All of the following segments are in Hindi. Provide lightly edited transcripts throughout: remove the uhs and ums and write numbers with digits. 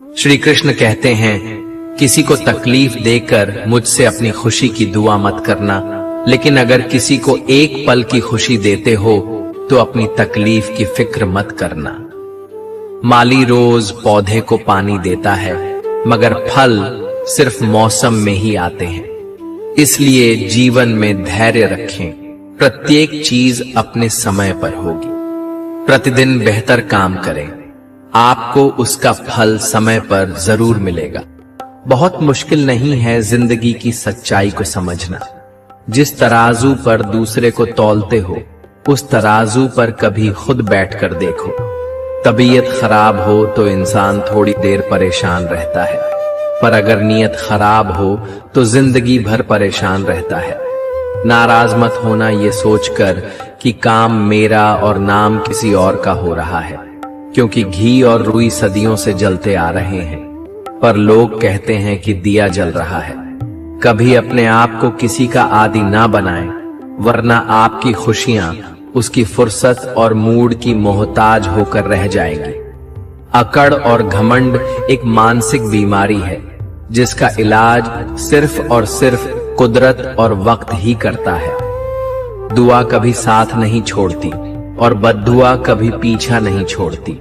श्री कृष्ण कहते हैं, किसी को तकलीफ देकर मुझसे अपनी खुशी की दुआ मत करना, लेकिन अगर किसी को एक पल की खुशी देते हो तो अपनी तकलीफ की फिक्र मत करना। माली रोज पौधे को पानी देता है, मगर फल सिर्फ मौसम में ही आते हैं। इसलिए जीवन में धैर्य रखें, प्रत्येक चीज अपने समय पर होगी। प्रतिदिन बेहतर काम करें, आपको उसका फल समय पर जरूर मिलेगा। बहुत मुश्किल नहीं है जिंदगी की सच्चाई को समझना। जिस तराजू पर दूसरे को तौलते हो, उस तराजू पर कभी खुद बैठकर देखो। तबीयत खराब हो तो इंसान थोड़ी देर परेशान रहता है, पर अगर नीयत खराब हो तो जिंदगी भर परेशान रहता है। नाराज मत होना ये सोचकर कि काम मेरा और नाम किसी और का हो रहा है, क्योंकि घी और रुई सदियों से जलते आ रहे हैं, पर लोग कहते हैं कि दिया जल रहा है। कभी अपने आप को किसी का आदी ना बनाएं, वरना आपकी खुशियां उसकी फुर्सत और मूड की मोहताज होकर रह जाएंगी। अकड़ और घमंड एक मानसिक बीमारी है, जिसका इलाज सिर्फ और सिर्फ कुदरत और वक्त ही करता है। दुआ कभी साथ नहीं छोड़ती और बद्दुआ कभी पीछा नहीं छोड़ती।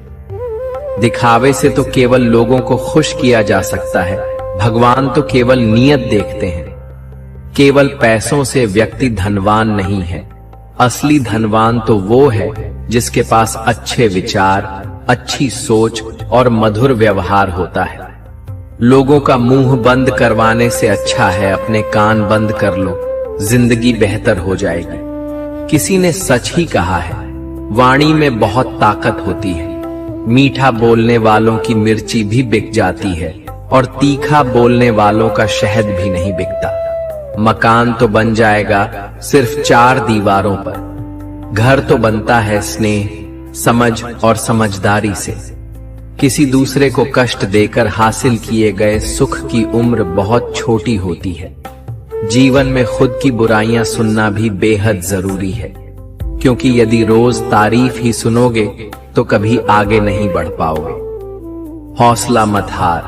दिखावे से तो केवल लोगों को खुश किया जा सकता है, भगवान तो केवल नीयत देखते हैं। केवल पैसों से व्यक्ति धनवान नहीं है, असली धनवान तो वो है जिसके पास अच्छे विचार, अच्छी सोच और मधुर व्यवहार होता है। लोगों का मुंह बंद करवाने से अच्छा है अपने कान बंद कर लो, जिंदगी बेहतर हो जाएगी। किसी ने सच ही कहा है, वाणी में बहुत ताकत होती है। मीठा बोलने वालों की मिर्ची भी बिक जाती है और तीखा बोलने वालों का शहद भी नहीं बिकता। मकान तो बन जाएगा सिर्फ 4 दीवारों पर, घर तो बनता है स्नेह, समझ और समझदारी से। किसी दूसरे को कष्ट देकर हासिल किए गए सुख की उम्र बहुत छोटी होती है। जीवन में खुद की बुराइयां सुनना भी बेहद जरूरी है, क्योंकि यदि रोज तारीफ ही सुनोगे तो कभी आगे नहीं बढ़ पाओगे। हौसला मत हार,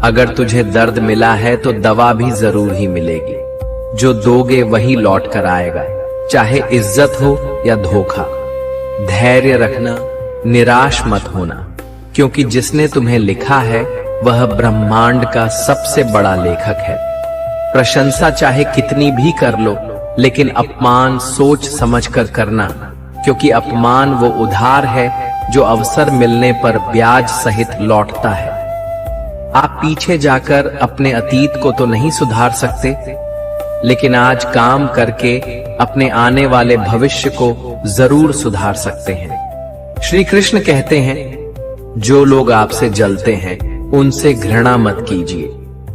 अगर तुझे दर्द मिला है तो दवा भी जरूर ही मिलेगी। जो दोगे वही लौट कर आएगा, चाहे इज्जत हो या धोखा। धैर्य रखना, निराश मत होना, क्योंकि जिसने तुम्हें लिखा है वह ब्रह्मांड का सबसे बड़ा लेखक है। प्रशंसा चाहे कितनी भी कर लो, लेकिन अपमान सोच समझकर करना, क्योंकि अपमान वो उधार है जो अवसर मिलने पर ब्याज सहित लौटता है। आप पीछे जाकर अपने अतीत को तो नहीं सुधार सकते, लेकिन आज काम करके अपने आने वाले भविष्य को जरूर सुधार सकते हैं। श्री कृष्ण कहते हैं, जो लोग आपसे जलते हैं उनसे घृणा मत कीजिए,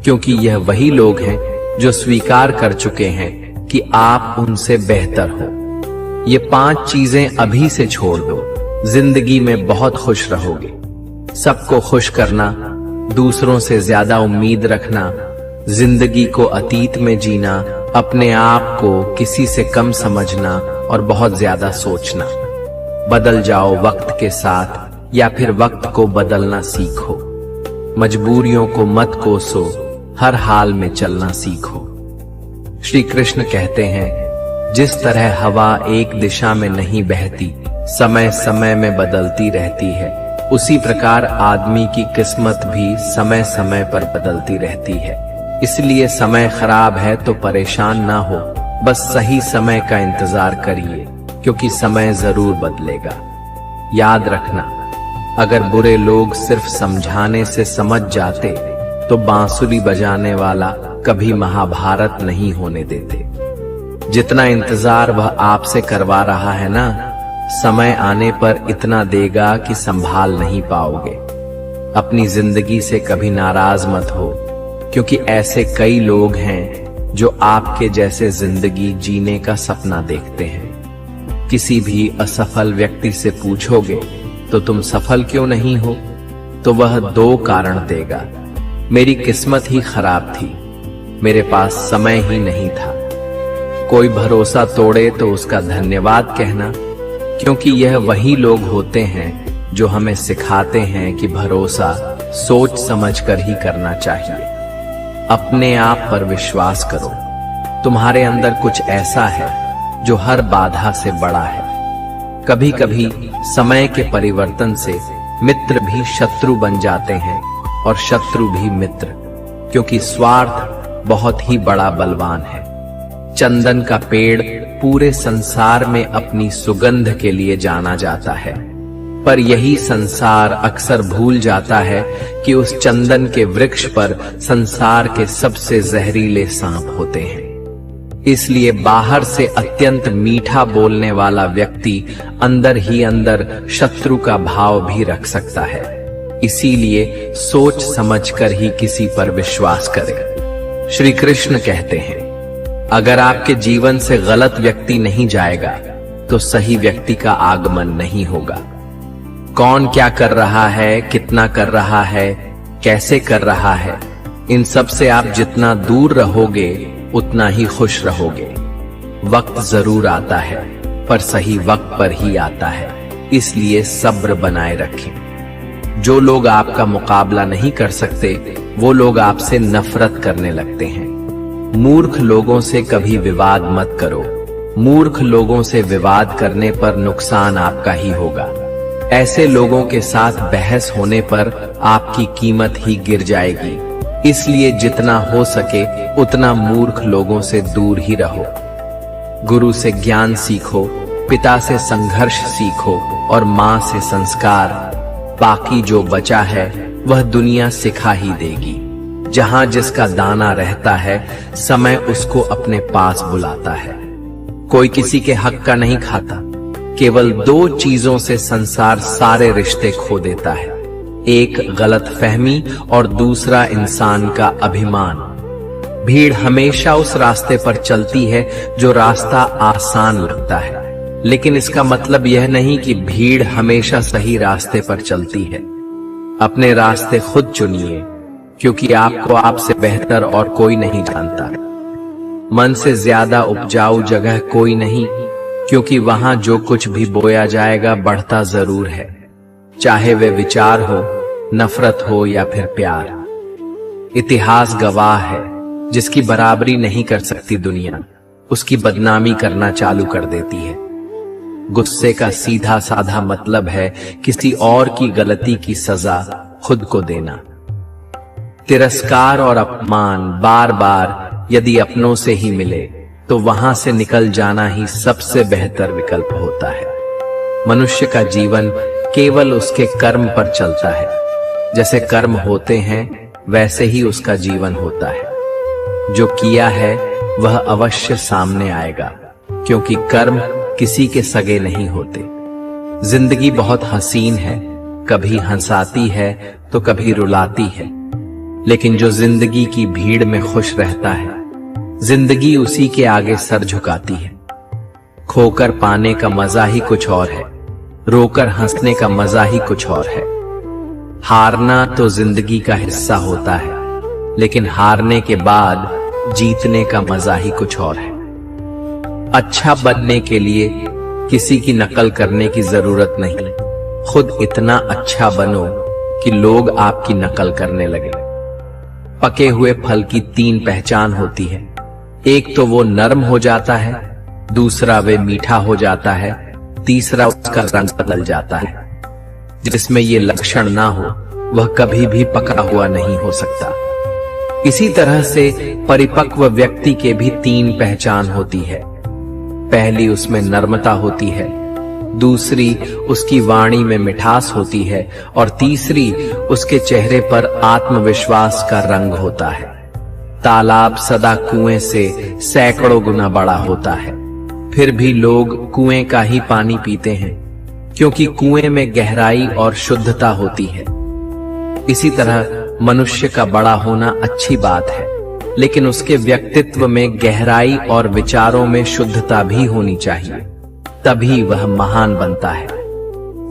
क्योंकि यह वही लोग हैं जो स्वीकार कर चुके हैं कि आप उनसे बेहतर हो। ये 5 चीजें अभी से छोड़ दो, जिंदगी में बहुत खुश रहोगे। सबको खुश करना, दूसरों से ज्यादा उम्मीद रखना, जिंदगी को अतीत में जीना, अपने आप को किसी से कम समझना और बहुत ज्यादा सोचना। बदल जाओ वक्त के साथ, या फिर वक्त को बदलना सीखो। मजबूरियों को मत कोसो, हर हाल में चलना सीखो। श्री कृष्ण कहते हैं, जिस तरह हवा एक दिशा में नहीं बहती, समय समय में बदलती रहती है, उसी प्रकार आदमी की किस्मत भी समय समय पर बदलती रहती है। इसलिए समय खराब है तो परेशान ना हो, बस सही समय का इंतजार करिए, क्योंकि समय जरूर बदलेगा। याद रखना, अगर बुरे लोग सिर्फ समझाने से समझ जाते तो बांसुरी बजाने वाला कभी महाभारत नहीं होने देते। जितना इंतजार वह आपसे करवा रहा है ना, समय आने पर इतना देगा कि संभाल नहीं पाओगे। अपनी जिंदगी से कभी नाराज मत हो, क्योंकि ऐसे कई लोग हैं जो आपके जैसे जिंदगी जीने का सपना देखते हैं। किसी भी असफल व्यक्ति से पूछोगे तो तुम सफल क्यों नहीं हो, तो वह 2 कारण देगा। मेरी किस्मत ही खराब थी, मेरे पास समय ही नहीं था। कोई भरोसा तोड़े तो उसका धन्यवाद कहना, क्योंकि यह वही लोग होते हैं जो हमें सिखाते हैं कि भरोसा सोच समझकर ही करना चाहिए। अपने आप पर विश्वास करो। तुम्हारे अंदर कुछ ऐसा है जो हर बाधा से बड़ा है। कभी कभी समय के परिवर्तन से मित्र भी शत्रु बन जाते हैं और शत्रु भी मित्र, क्योंकि स्वार्थ बहुत ही बड़ा बलवान है। चंदन का पेड़ पूरे संसार में अपनी सुगंध के लिए जाना जाता है, पर यही संसार अक्सर भूल जाता है कि उस चंदन के वृक्ष पर संसार के सबसे जहरीले सांप होते हैं। इसलिए बाहर से अत्यंत मीठा बोलने वाला व्यक्ति अंदर ही अंदर शत्रु का भाव भी रख सकता है। इसीलिए सोच समझकर ही किसी पर विश्वास करें। श्री कृष्ण कहते हैं, अगर आपके जीवन से गलत व्यक्ति नहीं जाएगा तो सही व्यक्ति का आगमन नहीं होगा। कौन क्या कर रहा है, कितना कर रहा है, कैसे कर रहा है, इन सब से आप जितना दूर रहोगे उतना ही खुश रहोगे। वक्त जरूर आता है, पर सही वक्त पर ही आता है, इसलिए सब्र बनाए रखें। जो लोग आपका मुकाबला नहीं कर सकते वो लोग आपसे नफरत करने लगते हैं। मूर्ख लोगों से कभी विवाद मत करो। मूर्ख लोगों से विवाद करने पर नुकसान आपका ही होगा। ऐसे लोगों के साथ बहस होने पर आपकी कीमत ही गिर जाएगी। इसलिए जितना हो सके उतना मूर्ख लोगों से दूर ही रहो। गुरु से ज्ञान सीखो, पिता से संघर्ष सीखो और माँ से संस्कार। बाकी जो बचा है वह दुनिया सिखा ही देगी। जहां जिसका दाना रहता है, समय उसको अपने पास बुलाता है। कोई किसी के हक का नहीं खाता। केवल दो चीजों से संसार सारे रिश्ते खो देता है, एक गलतफहमी और दूसरा इंसान का अभिमान। भीड़ हमेशा उस रास्ते पर चलती है जो रास्ता आसान लगता है, लेकिन इसका मतलब यह नहीं कि भीड़ हमेशा सही रास्ते पर चलती है। अपने रास्ते खुद चुनिए, क्योंकि आपको आपसे बेहतर और कोई नहीं जानता। मन से ज्यादा उपजाऊ जगह कोई नहीं, क्योंकि वहां जो कुछ भी बोया जाएगा बढ़ता जरूर है, चाहे वे विचार हो, नफरत हो या फिर प्यार। इतिहास गवाह है, जिसकी बराबरी नहीं कर सकती दुनिया, उसकी बदनामी करना चालू कर देती है। गुस्से का सीधा साधा मतलब है किसी और की गलती की सजा खुद को देना। तिरस्कार और अपमान बार बार यदि अपनों से ही मिले तो वहां से निकल जाना ही सबसे बेहतर विकल्प होता है। मनुष्य का जीवन केवल उसके कर्म पर चलता है। जैसे कर्म होते हैं वैसे ही उसका जीवन होता है। जो किया है वह अवश्य सामने आएगा, क्योंकि कर्म किसी के सगे नहीं होते। जिंदगी बहुत हसीन है, कभी हंसाती है तो कभी रुलाती है, लेकिन जो जिंदगी की भीड़ में खुश रहता है, जिंदगी उसी के आगे सर झुकाती है। खोकर पाने का मजा ही कुछ और है, रोकर हंसने का मजा ही कुछ और है। हारना तो जिंदगी का हिस्सा होता है, लेकिन हारने के बाद जीतने का मजा ही कुछ और है। अच्छा बनने के लिए किसी की नकल करने की जरूरत नहीं, खुद इतना अच्छा बनो कि लोग आपकी नकल करने लगे। पके हुए फल की तीन पहचान होती है, एक तो वो नरम हो जाता है, दूसरा वे मीठा हो जाता है, तीसरा उसका रंग बदल जाता है। जिसमें ये लक्षण ना हो वह कभी भी पका हुआ नहीं हो सकता। इसी तरह से परिपक्व व्यक्ति के भी तीन पहचान होती है। पहली उसमें नर्मता होती है, दूसरी उसकी वाणी में मिठास होती है और तीसरी उसके चेहरे पर आत्मविश्वास का रंग होता है। तालाब सदा कुएं से सैकड़ों गुना बड़ा होता है, फिर भी लोग कुएं का ही पानी पीते हैं, क्योंकि कुएं में गहराई और शुद्धता होती है। इसी तरह मनुष्य का बड़ा होना अच्छी बात है, लेकिन उसके व्यक्तित्व में गहराई और विचारों में शुद्धता भी होनी चाहिए, तभी वह महान बनता है।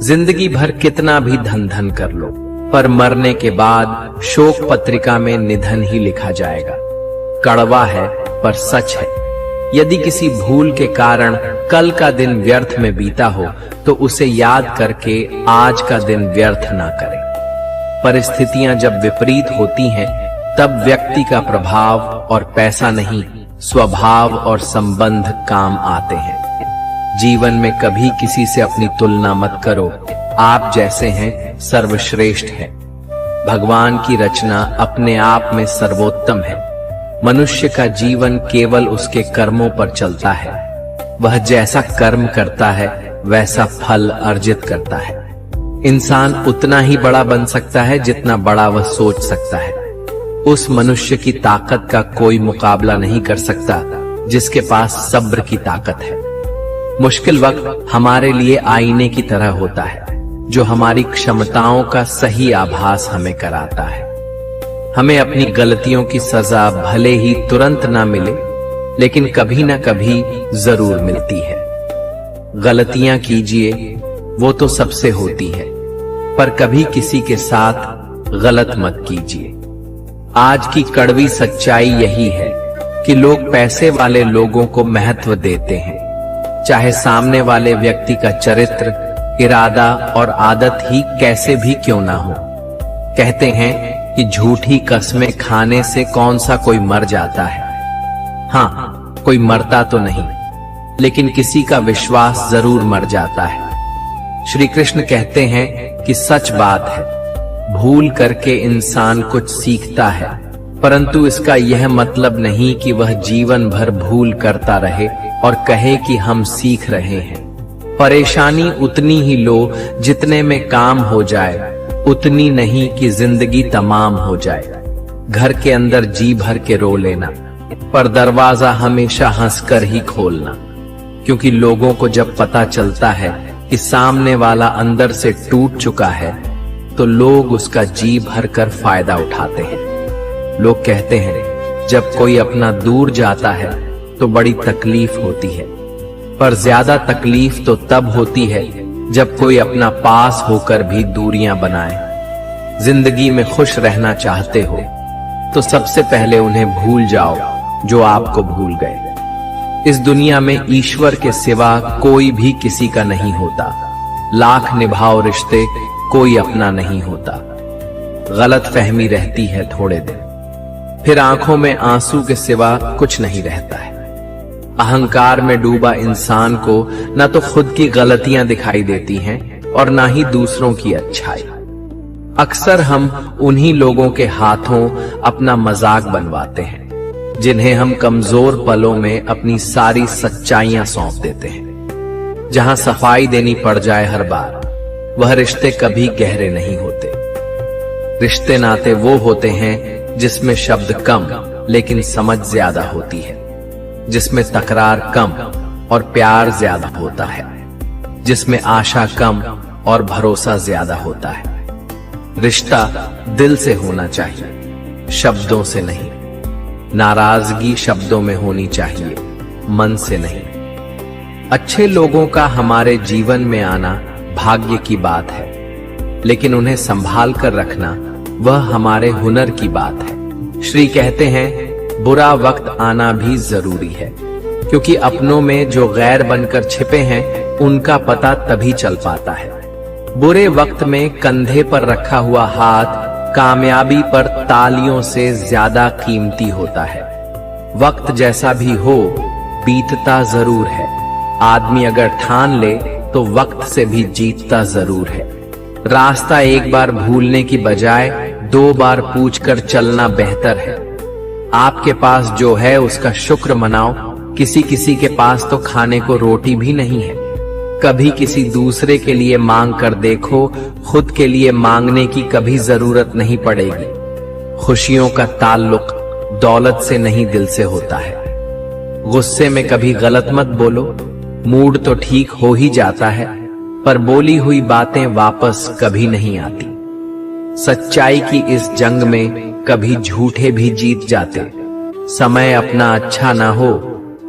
जिंदगी भर कितना भी धन धन कर लो, पर मरने के बाद शोक पत्रिका में निधन ही लिखा जाएगा। कड़वा है पर सच है। यदि किसी भूल के कारण कल का दिन व्यर्थ में बीता हो तो उसे याद करके आज का दिन व्यर्थ ना करें। परिस्थितियां जब विपरीत होती हैं, तब व्यक्ति का प्रभाव और पैसा नहीं, स्वभाव और संबंध काम आते हैं। जीवन में कभी किसी से अपनी तुलना मत करो। आप जैसे हैं सर्वश्रेष्ठ है। भगवान की रचना अपने आप में सर्वोत्तम है। मनुष्य का जीवन केवल उसके कर्मों पर चलता है। वह जैसा कर्म करता है वैसा फल अर्जित करता है। इंसान उतना ही बड़ा बन सकता है जितना बड़ा वह सोच सकता है। उस मनुष्य की ताकत का कोई मुकाबला नहीं कर सकता जिसके पास सब्र की ताकत है। मुश्किल वक्त हमारे लिए आईने की तरह होता है, जो हमारी क्षमताओं का सही आभास हमें कराता है। हमें अपनी गलतियों की सजा भले ही तुरंत ना मिले, लेकिन कभी ना कभी जरूर मिलती है। गलतियां कीजिए, वो तो सबसे होती है, पर कभी किसी के साथ गलत मत कीजिए। आज की कड़वी सच्चाई यही है कि लोग पैसे वाले लोगों को महत्व देते हैं, चाहे सामने वाले व्यक्ति का चरित्र, इरादा और आदत ही कैसे भी क्यों ना हो। कहते हैं कि झूठी कस्में खाने से कौन सा कोई मर जाता है। हाँ, कोई मरता तो नहीं, लेकिन किसी का विश्वास जरूर मर जाता है। श्री कृष्ण कहते हैं कि सच बात है, भूल करके इंसान कुछ सीखता है, परंतु इसका यह मतलब नहीं कि वह जीवन भर भूल करता रहे और कहे कि हम सीख रहे हैं। परेशानी उतनी ही लो जितने में काम हो जाए, उतनी नहीं कि जिंदगी तमाम हो जाए। घर के अंदर जी भर के रो लेना, पर दरवाजा हमेशा हंसकर ही खोलना, क्योंकि लोगों को जब पता चलता है कि सामने वाला अंदर से टूट चुका है, तो लोग उसका जी भर कर फायदा उठाते हैं। लोग कहते हैं जब कोई अपना दूर जाता है तो बड़ी तकलीफ होती है, पर ज्यादा तकलीफ तो तब होती है जब कोई अपना पास होकर भी दूरियां बनाए। जिंदगी में खुश रहना चाहते हो तो सबसे पहले उन्हें भूल जाओ जो आपको भूल गए। इस दुनिया में ईश्वर के सिवा कोई भी किसी का नहीं होता। लाख निभाओ रिश्ते, कोई अपना नहीं होता। गलत फहमी रहती है थोड़े दिन, फिर आंखों में आंसू के सिवा कुछ नहीं रहता है। अहंकार में डूबा इंसान को न तो खुद की गलतियां दिखाई देती हैं और न ही दूसरों की अच्छाई। अक्सर हम उन्हीं लोगों के हाथों अपना मजाक बनवाते हैं जिन्हें हम कमजोर पलों में अपनी सारी सच्चाइयां सौंप देते हैं। जहां सफाई देनी पड़ जाए हर बार, वह रिश्ते कभी गहरे नहीं होते। रिश्ते नाते वो होते हैं जिसमें शब्द कम लेकिन समझ ज्यादा होती है, जिसमें तकरार कम और प्यार ज्यादा होता है, जिसमें आशा कम और भरोसा ज्यादा होता है। रिश्ता दिल से होना चाहिए, शब्दों से नहीं। नाराजगी शब्दों में होनी चाहिए, मन से नहीं। अच्छे लोगों का हमारे जीवन में आना भाग्य की बात है, लेकिन उन्हें संभाल कर रखना वह हमारे हुनर की बात है। श्री कहते हैं बुरा वक्त आना भी जरूरी है, क्योंकि अपनों में जो गैर बनकर छिपे हैं उनका पता तभी चल पाता है। बुरे वक्त में कंधे पर रखा हुआ हाथ कामयाबी पर तालियों से ज्यादा कीमती होता है। वक्त जैसा भी हो, बीतता जरूर है। आदमी अगर ठान ले तो वक्त से भी जीतता जरूर है। रास्ता एक बार भूलने की बजाय 2 बार पूछकर चलना बेहतर है। आपके पास जो है उसका शुक्र मनाओ। किसी किसी के पास तो खाने को रोटी भी नहीं है। कभी किसी दूसरे के लिए मांग कर देखो, खुद के लिए मांगने की कभी जरूरत नहीं पड़ेगी। खुशियों का ताल्लुक दौलत से नहीं, दिल से होता है। गुस्से में कभी गलत मत बोलो, मूड तो ठीक हो ही जाता है, पर बोली हुई बातें वापस कभी नहीं आती। सच्चाई की इस जंग में कभी झूठे भी जीत जाते। समय अपना अच्छा ना हो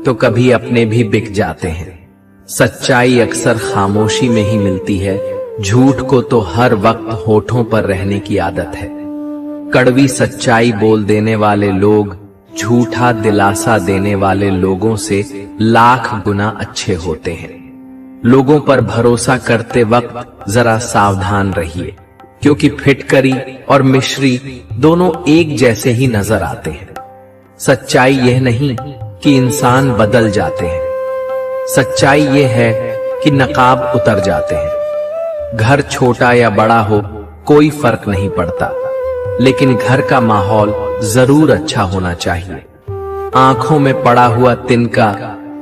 तो कभी अपने भी बिक जाते हैं। सच्चाई अक्सर खामोशी में ही मिलती है, झूठ को तो हर वक्त होठों पर रहने की आदत है। कड़वी सच्चाई बोल देने वाले लोग झूठा दिलासा देने वाले लोगों से लाख गुना अच्छे होते हैं। लोगों पर भरोसा करते वक्त जरा सावधान रहिए, क्योंकि फिटकरी और मिश्री दोनों एक जैसे ही नजर आते हैं। सच्चाई यह नहीं कि इंसान बदल जाते हैं, सच्चाई यह है कि नकाब उतर जाते हैं। घर छोटा या बड़ा हो कोई फर्क नहीं पड़ता, लेकिन घर का माहौल जरूर अच्छा होना चाहिए। आंखों में पड़ा हुआ तिनका,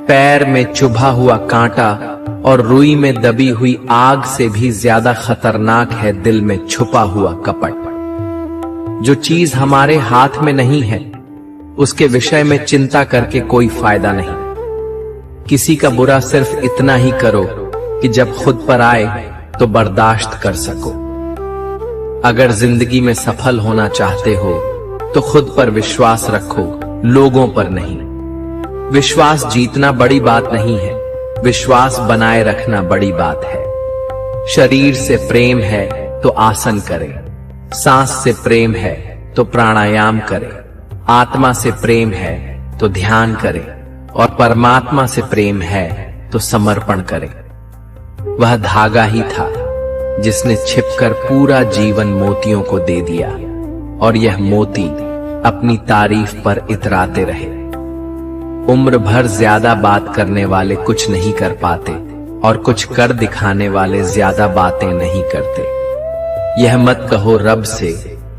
पैर में चुभा हुआ कांटा और रुई में दबी हुई आग से भी ज्यादा खतरनाक है दिल में छुपा हुआ कपट। जो चीज हमारे हाथ में नहीं है उसके विषय में चिंता करके कोई फायदा नहीं। किसी का बुरा सिर्फ इतना ही करो कि जब खुद पर आए तो बर्दाश्त कर सको। अगर जिंदगी में सफल होना चाहते हो तो खुद पर विश्वास रखो, लोगों पर नहीं। विश्वास जीतना बड़ी बात नहीं है, विश्वास बनाए रखना बड़ी बात है। शरीर से प्रेम है तो आसन करें, सांस से प्रेम है तो प्राणायाम करें, आत्मा से प्रेम है तो ध्यान करें और परमात्मा से प्रेम है तो समर्पण करें। वह धागा ही था जिसने छिपकर पूरा जीवन मोतियों को दे दिया और यह मोती अपनी तारीफ पर इतराते रहे। उम्र भर ज्यादा बात करने वाले कुछ नहीं कर पाते और कुछ कर दिखाने वाले ज्यादा बातें नहीं करते। यह मत कहो रब से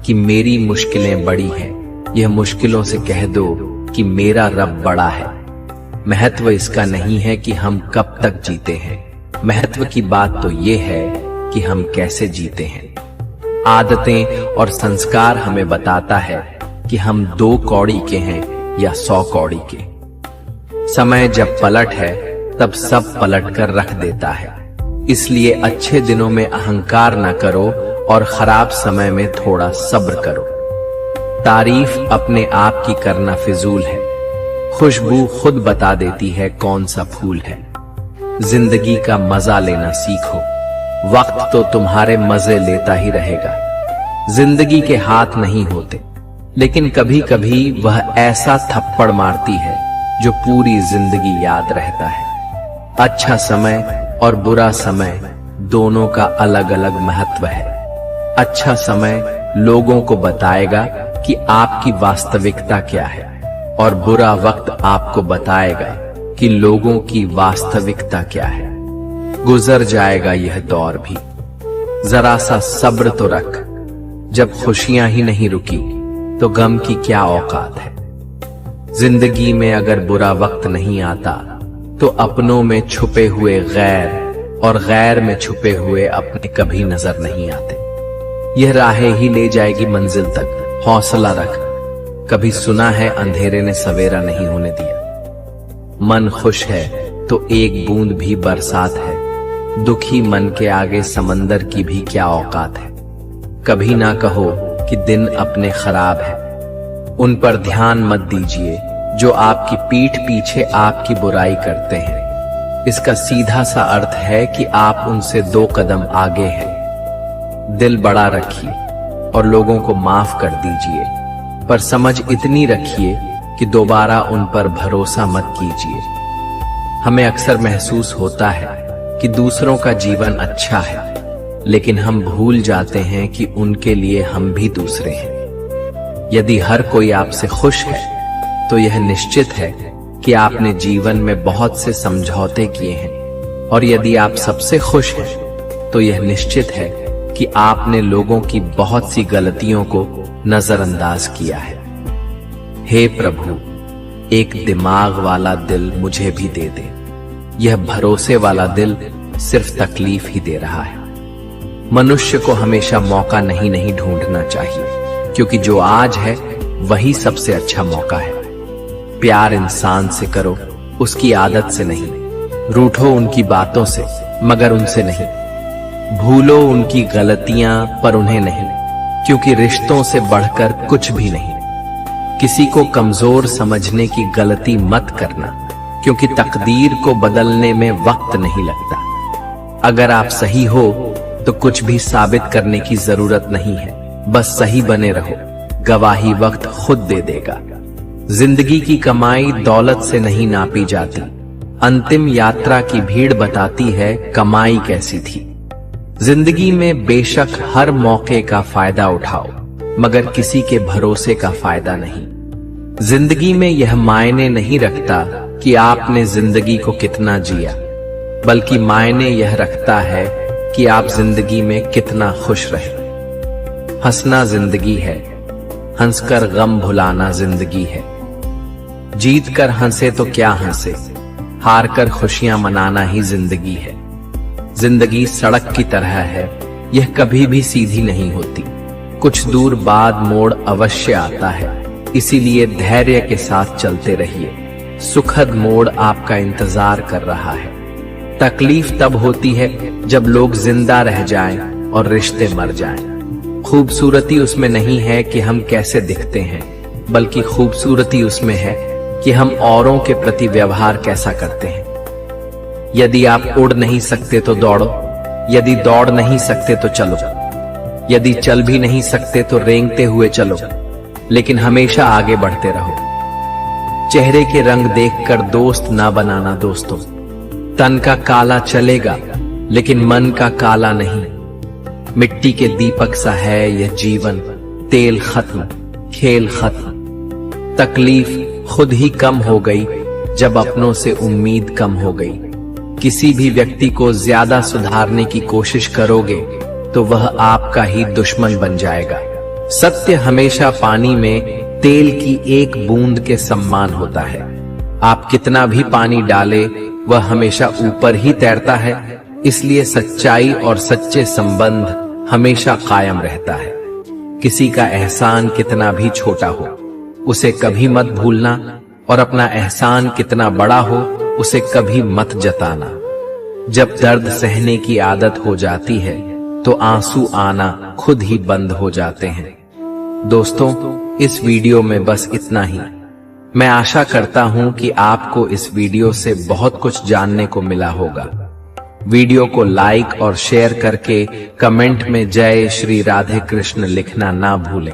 कि मेरी मुश्किलें बड़ी हैं, यह मुश्किलों से कह दो कि मेरा रब बड़ा है। महत्व इसका नहीं है कि हम कब तक जीते हैं, महत्व की बात तो यह है कि हम कैसे जीते हैं। आदतें और संस्कार हमें बताता है कि हम 2 कौड़ी के हैं या 100 कौड़ी के। समय जब पलट है तब सब पलट कर रख देता है। इसलिए अच्छे दिनों में अहंकार न करो और खराब समय में थोड़ा सब्र करो। तारीफ अपने आप की करना फिजूल है, खुशबू खुद बता देती है कौन सा फूल है। जिंदगी का मजा लेना सीखो, वक्त तो तुम्हारे मजे लेता ही रहेगा। जिंदगी के हाथ नहीं होते, लेकिन कभी कभी वह ऐसा थप्पड़ मारती है जो पूरी जिंदगी याद रहता है। अच्छा समय और बुरा समय दोनों का अलग अलग महत्व है। अच्छा समय लोगों को बताएगा कि आपकी वास्तविकता क्या है और बुरा वक्त आपको बताएगा कि लोगों की वास्तविकता क्या है। गुजर जाएगा यह दौर भी, जरा सा सब्र तो रख। जब खुशियां ही नहीं रुकी तो गम की क्या औकात है। जिंदगी में अगर बुरा वक्त नहीं आता तो अपनों में छुपे हुए गैर और गैर में छुपे हुए अपने कभी नजर नहीं आते। यह राहें ही ले जाएगी मंजिल तक, हौसला रख। कभी सुना है अंधेरे ने सवेरा नहीं होने दिया। मन खुश है तो एक बूंद भी बरसात है। दुखी मन के आगे समंदर की भी क्या औकात है। कभी ना कहो कि दिन अपने खराब है। उन पर ध्यान मत दीजिए जो आपकी पीठ पीछे आपकी बुराई करते हैं। इसका सीधा सा अर्थ है कि आप उनसे 2 कदम आगे हैं। दिल बड़ा रखिए और लोगों को माफ कर दीजिए, पर समझ इतनी रखिए कि दोबारा उन पर भरोसा मत कीजिए। हमें अक्सर महसूस होता है कि दूसरों का जीवन अच्छा है, लेकिन हम भूल जाते हैं कि उनके लिए हम भी दूसरे हैं। यदि हर कोई आपसे खुश है तो यह निश्चित है कि आपने जीवन में बहुत से समझौते किए हैं, और यदि आप सबसे खुश हैं तो यह निश्चित है कि आपने लोगों की बहुत सी गलतियों को नजरअंदाज किया है। हे प्रभु, एक दिमाग वाला दिल मुझे भी दे दे। यह भरोसे वाला दिल सिर्फ तकलीफ ही दे रहा है। मनुष्य को हमेशा मौका नहीं ढूंढना चाहिए, क्योंकि जो आज है वही सबसे अच्छा मौका है। प्यार इंसान से करो, उसकी आदत से नहीं। रूठो उनकी बातों से, मगर उनसे नहीं। भूलो उनकी गलतियां, पर उन्हें नहीं, क्योंकि रिश्तों से बढ़कर कुछ भी नहीं। किसी को कमजोर समझने की गलती मत करना, क्योंकि तकदीर को बदलने में वक्त नहीं लगता। अगर आप सही हो तो कुछ भी साबित करने की जरूरत नहीं है, बस सही बने रहो। गवाही वक्त खुद दे देगा। जिंदगी की कमाई दौलत से नहीं नापी जाती। अंतिम यात्रा की भीड़ बताती है कमाई कैसी थी। जिंदगी में बेशक हर मौके का फायदा उठाओ, मगर किसी के भरोसे का फायदा नहीं। जिंदगी में यह मायने नहीं रखता कि आपने जिंदगी को कितना जिया, बल्कि मायने यह रखता है कि आप जिंदगी में कितना खुश रहे। हंसना जिंदगी है, हंसकर गम भुलाना जिंदगी है। जीत कर हंसे तो क्या हंसे, हार कर खुशियां मनाना ही जिंदगी है। जिंदगी सड़क की तरह है, यह कभी भी सीधी नहीं होती। कुछ दूर बाद मोड़ अवश्य आता है, इसीलिए धैर्य के साथ चलते रहिए। सुखद मोड़ आपका इंतजार कर रहा है। तकलीफ तब होती है जब लोग जिंदा रह जाएं और रिश्ते मर जाएं। खूबसूरती उसमें नहीं है कि हम कैसे दिखते हैं, बल्कि खूबसूरती उसमें है कि हम औरों के प्रति व्यवहार कैसा करते हैं। यदि आप उड़ नहीं सकते तो दौड़ो, यदि दौड़ नहीं सकते तो चलो, यदि चल भी नहीं सकते तो रेंगते हुए चलो, लेकिन हमेशा आगे बढ़ते रहो। चेहरे के रंग देखकर दोस्त ना बनाना दोस्तों। तन का काला चलेगा, लेकिन मन का काला नहीं। मिट्टी के दीपक सा है यह जीवन, तेल खत्म, खेल खत्म। तकलीफ खुद ही कम हो गई जब अपनों से उम्मीद कम हो गई। किसी भी व्यक्ति को ज्यादा सुधारने की कोशिश करोगे तो वह आपका ही दुश्मन बन जाएगा। सत्य हमेशा पानी में तेल की एक बूंद के समान होता है। आप कितना भी पानी डाले वह हमेशा ऊपर ही तैरता है। इसलिए सच्चाई और सच्चे संबंध हमेशा कायम रहता है। किसी का एहसान कितना भी छोटा हो, उसे कभी मत भूलना, और अपना एहसान कितना बड़ा हो, उसे कभी मत जताना। जब दर्द सहने की आदत हो जाती है तो आंसू आना खुद ही बंद हो जाते हैं। दोस्तों, इस वीडियो में बस इतना ही। मैं आशा करता हूं कि आपको इस वीडियो से बहुत कुछ जानने को मिला होगा। वीडियो को लाइक और शेयर करके कमेंट में जय श्री राधे कृष्ण लिखना ना भूलें।